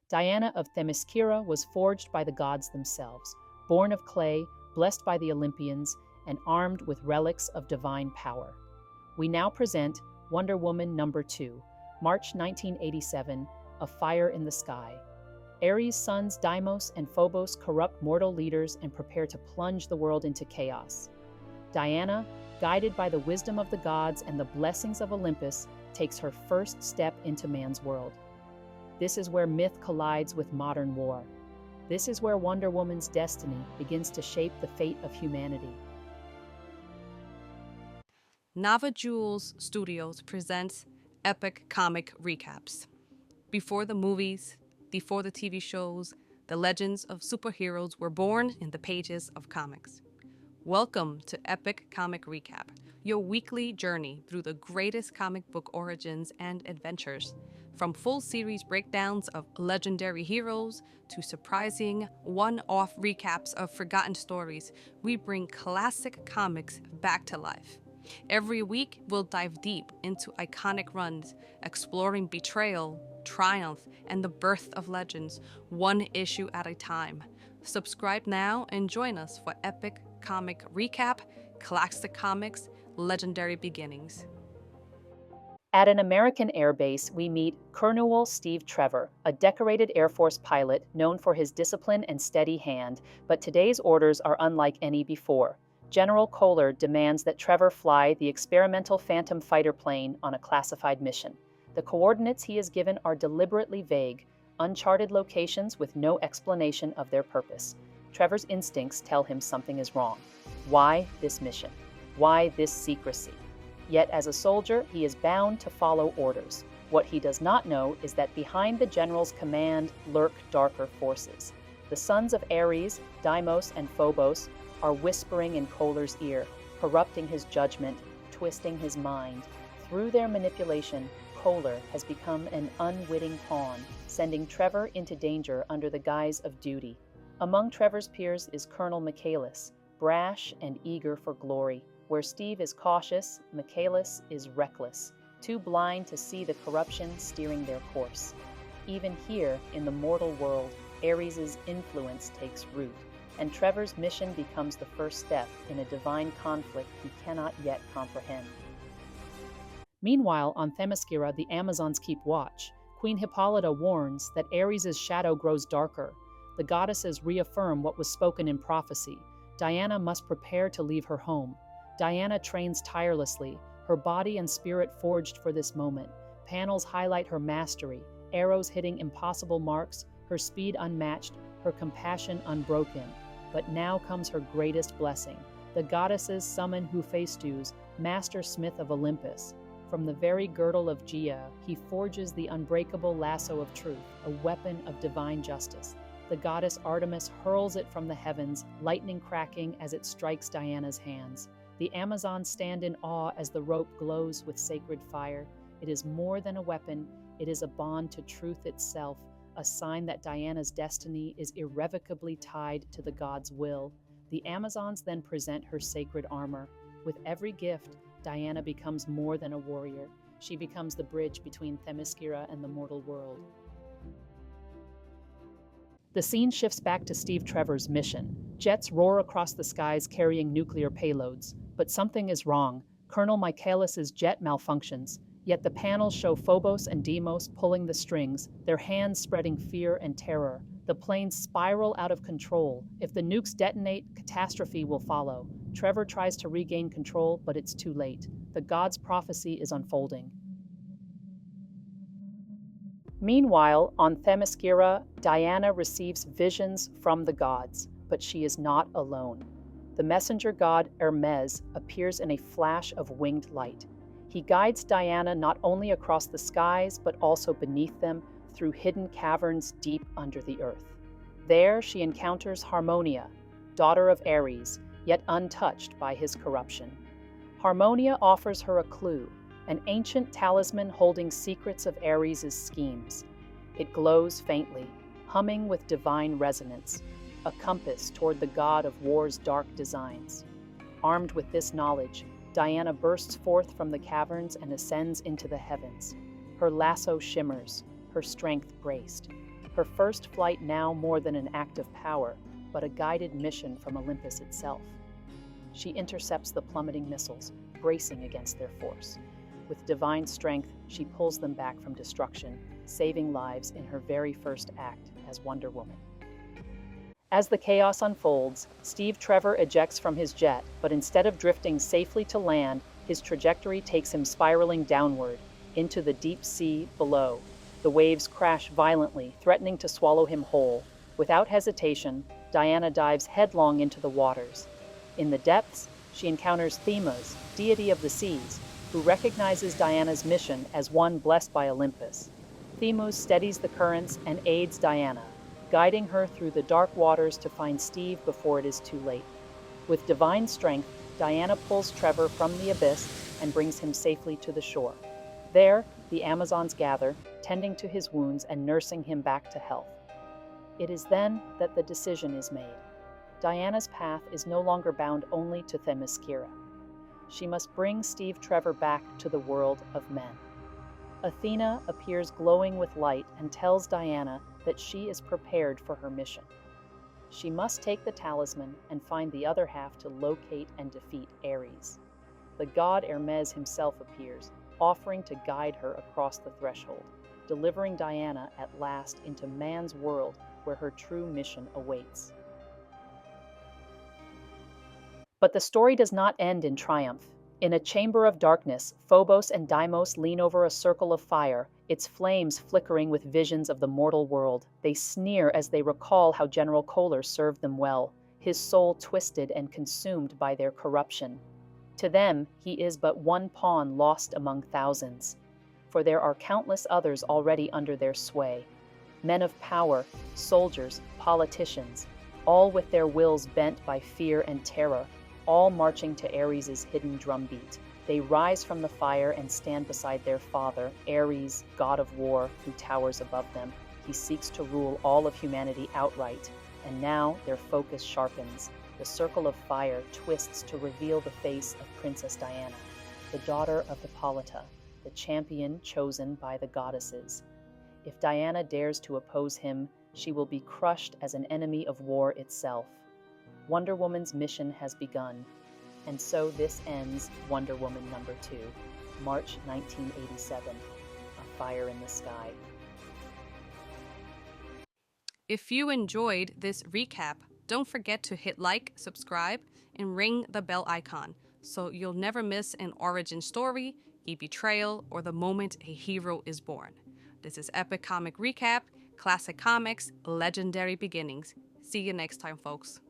Diana of Themyscira was forged by the gods themselves, born of clay, blessed by the Olympians, and armed with relics of divine power. We now present Wonder Woman number 2, March 1987, A Fire in the Sky. Ares' sons Deimos and Phobos corrupt mortal leaders and prepare to plunge the world into chaos. Diana, guided by the wisdom of the gods and the blessings of Olympus, takes her first step into man's world. This is where myth collides with modern war. This is where Wonder Woman's destiny begins to shape the fate of humanity. Nava Jewels Studios presents Epic Comic Recaps. Before the movies, before the TV shows, the legends of superheroes were born in the pages of comics. Welcome to Epic Comic Recap, your weekly journey through the greatest comic book origins and adventures. From full series breakdowns of legendary heroes to surprising one-off recaps of forgotten stories, we bring classic comics back to life. Every week, we'll dive deep into iconic runs, exploring betrayal, triumph, and the birth of legends, one issue at a time. Subscribe now and join us for Epic Comic Recap, Classic Comics, Legendary Beginnings. At an American airbase, we meet Colonel Steve Trevor, a decorated Air Force pilot known for his discipline and steady hand, but today's orders are unlike any before. General Kohler demands that Trevor fly the experimental Phantom fighter plane on a classified mission. The coordinates he is given are deliberately vague, uncharted locations with no explanation of their purpose. Trevor's instincts tell him something is wrong. Why this mission? Why this secrecy? Yet as a soldier, he is bound to follow orders. What he does not know is that behind the general's command lurk darker forces. The sons of Ares, Deimos and Phobos, are whispering in Kohler's ear, corrupting his judgment, twisting his mind. Through their manipulation, Kohler has become an unwitting pawn, sending Trevor into danger under the guise of duty. Among Trevor's peers is Colonel Michaelis, brash and eager for glory. Where Steve is cautious, Michaelis is reckless, too blind to see the corruption steering their course. Even here, in the mortal world, Ares' influence takes root, and Trevor's mission becomes the first step in a divine conflict he cannot yet comprehend. Meanwhile, on Themyscira, the Amazons keep watch. Queen Hippolyta warns that Ares' shadow grows darker. The goddesses reaffirm what was spoken in prophecy. Diana must prepare to leave her home. Diana trains tirelessly, her body and spirit forged for this moment. Panels highlight her mastery, arrows hitting impossible marks, her speed unmatched, her compassion unbroken. But now comes her greatest blessing. The goddesses summon Hephaestus, master smith of Olympus. From the very girdle of Gaia, he forges the unbreakable lasso of truth, a weapon of divine justice. The goddess Artemis hurls it from the heavens, lightning cracking as it strikes Diana's hands. The Amazons stand in awe as the rope glows with sacred fire. It is more than a weapon, it is a bond to truth itself, a sign that Diana's destiny is irrevocably tied to the god's will. The Amazons then present her sacred armor. With every gift, Diana becomes more than a warrior. She becomes the bridge between Themyscira and the mortal world. The scene shifts back to Steve Trevor's mission. Jets roar across the skies carrying nuclear payloads. But something is wrong. Colonel Michaelis' jet malfunctions. Yet the panels show Phobos and Deimos pulling the strings, their hands spreading fear and terror. The planes spiral out of control. If the nukes detonate, catastrophe will follow. Trevor tries to regain control, but it's too late. The god's prophecy is unfolding. Meanwhile, on Themyscira, Diana receives visions from the gods, but she is not alone. The messenger god Hermes appears in a flash of winged light. He guides Diana not only across the skies, but also beneath them through hidden caverns deep under the earth. There she encounters Harmonia, daughter of Ares, yet untouched by his corruption. Harmonia offers her a clue, an ancient talisman holding secrets of Ares' schemes. It glows faintly, humming with divine resonance, a compass toward the god of war's dark designs. Armed with this knowledge, Diana bursts forth from the caverns and ascends into the heavens. Her lasso shimmers, her strength braced. Her first flight now more than an act of power, but a guided mission from Olympus itself. She intercepts the plummeting missiles, bracing against their force. With divine strength, she pulls them back from destruction, saving lives in her very first act as Wonder Woman. As the chaos unfolds, Steve Trevor ejects from his jet, but instead of drifting safely to land, his trajectory takes him spiraling downward, into the deep sea below. The waves crash violently, threatening to swallow him whole. Without hesitation, Diana dives headlong into the waters. In the depths, she encounters Deimos, deity of the seas, who recognizes Diana's mission as one blessed by Olympus. Deimos steadies the currents and aids Diana, guiding her through the dark waters to find Steve before it is too late. With divine strength, Diana pulls Trevor from the abyss and brings him safely to the shore. There, the Amazons gather, tending to his wounds and nursing him back to health. It is then that the decision is made. Diana's path is no longer bound only to Themyscira. She must bring Steve Trevor back to the world of men. Athena appears glowing with light and tells Diana that she is prepared for her mission. She must take the talisman and find the other half to locate and defeat Ares. The god Hermes himself appears, offering to guide her across the threshold, delivering Diana at last into man's world where her true mission awaits. But the story does not end in triumph. In a chamber of darkness, Phobos and Deimos lean over a circle of fire, its flames flickering with visions of the mortal world. They sneer as they recall how General Kohler served them well, his soul twisted and consumed by their corruption. To them, he is but one pawn lost among thousands, for there are countless others already under their sway. Men of power, soldiers, politicians, all with their wills bent by fear and terror, all marching to Ares' hidden drumbeat. They rise from the fire and stand beside their father, Ares, god of war, who towers above them. He seeks to rule all of humanity outright, and now their focus sharpens. The circle of fire twists to reveal the face of Princess Diana, the daughter of Hippolyta, the champion chosen by the goddesses. If Diana dares to oppose him, she will be crushed as an enemy of war itself. Wonder Woman's mission has begun, and so this ends Wonder Woman #2, March 1987, A Fire in the Sky. If you enjoyed this recap, don't forget to hit like, subscribe, and ring the bell icon so you'll never miss an origin story, a betrayal, or the moment a hero is born. This is Epic Comic Recap, Classic Comics, Legendary Beginnings. See you next time, folks.